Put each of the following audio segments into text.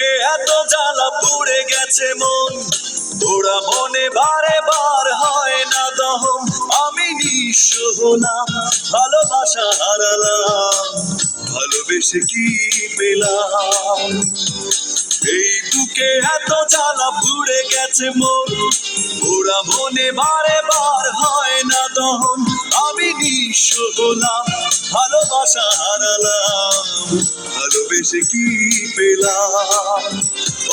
বুকে এত জ্বালা পুড়ে গেছে মন, ওরা মনে বারে বার হয় না দহন। আমি নিঃস্ব হলাম, ভালোবাসা হারালাম, ভালোবেসে কি পেলাম? এই বুকে এত জ্বালা পুড়ে গেছে মন, ওরা মনে বারে বার হয় না দহন। আমি নিঃস্ব হলাম, ভালোবাসা হারালাম, ভালোবেসে কি পেলাম?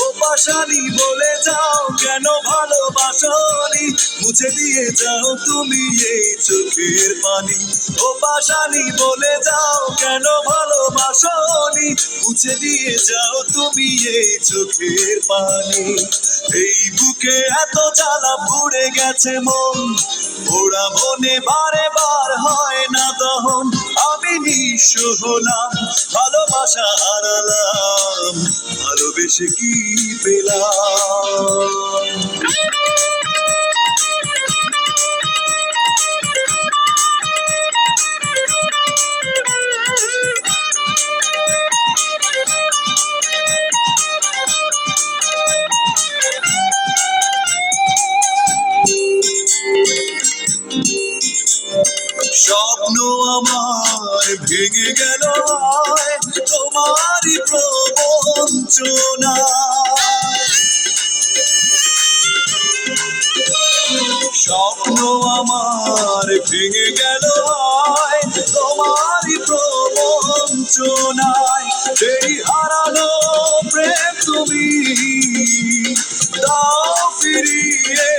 ও পাশানি বলে যাও কেন ভালোবাসনি, মুছে দিয়ে যাও তুমি এই চোখের পানি। ও পাশানি বলে যাও কেন ভালোবাসনি, মুছে দিয়ে যাও তুমি এই চোখের পানি। এই বুকে এত জ্বালা পুড়ে গেছে মন, ওরা মনে বারে বার হয় না দহন। আমি নিঃস্ব হলাম, ভালোবাসা হারালাম, ভালোবেসে কি পেলাম? স্বপ্ন আমার ভেঙে গেল তোমারই প্রবঞ্চনা। স্বপ্ন আমার ভেঙে গেল তোমারই প্রবঞ্চনায়। এই হারানো প্রেম তুমি দাও ফিরিয়ে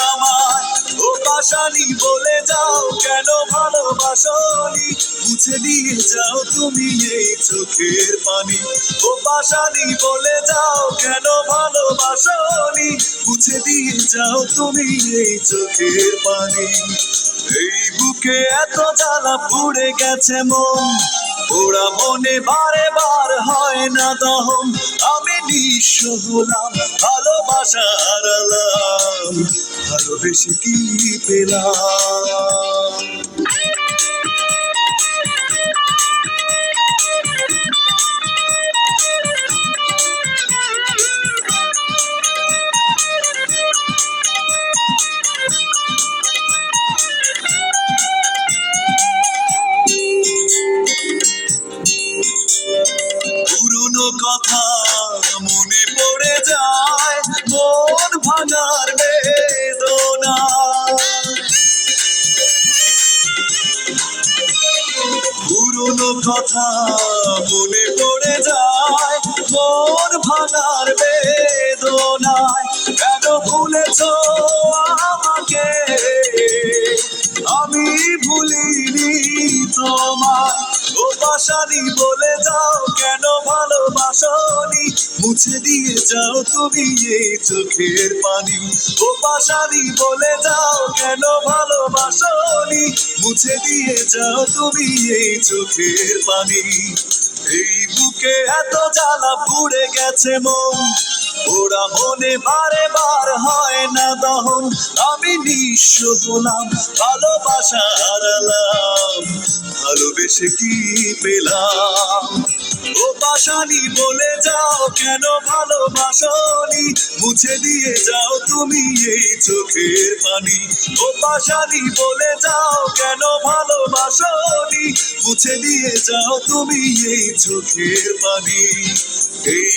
আমায়। ও পাশানি বলে যাও কেন ভালোবাসনি, মুছে দিয়ে যাও তুমি এই চোখের পানি। ও পাশানি বলে যাও কেন ভালোবাসনি, মুছে দিয়ে যাও তুমি এই চোখের পানি। এই বুকে এত জ্বালা পুড়ে গেছে মন, ওরা মনে বারে বার হয় না দহন। আমি নিঃস্ব হলাম, ভালোবাসা হারালাম, ভালোবেসে কি পেলাম? পুরনো কথা মনে পড়ে যায়, মন ভাঙার বেদনা। পুরনো কথা মনে পড়ে যায়, মন ভাঙার বেদনায়। কেন ভুলেছো আমাকে, আমি ভুলিনি তোমায়। ও পাশানি বলে যাও কেন ভালোবাসনি, মুছে দিয়ে যাও তুমি এই চোখের পানি। ও পাশানি বলে যাও কেন ভালোবাসনি, মুছে দিয়ে যাও তুমি এই চোখের পানি। এই বুকে এত জ্বালা পুড়ে গেছে মন, ওরা মনে বারে বার হয় না দহন। আমি নিঃস্ব হলাম, ভালোবাসা হারালাম, ভালোবেসে কি পেলাম? ও পাশানি বলে যাও কেন ভালোবাসনি, মুছে দিয়ে যাও তুমি এই চোখের পানি। ও পাশানি বলে যাও কেন ভালোবাসনি, মুছে দিয়ে যাও তুমি এই চোখের পানি। এই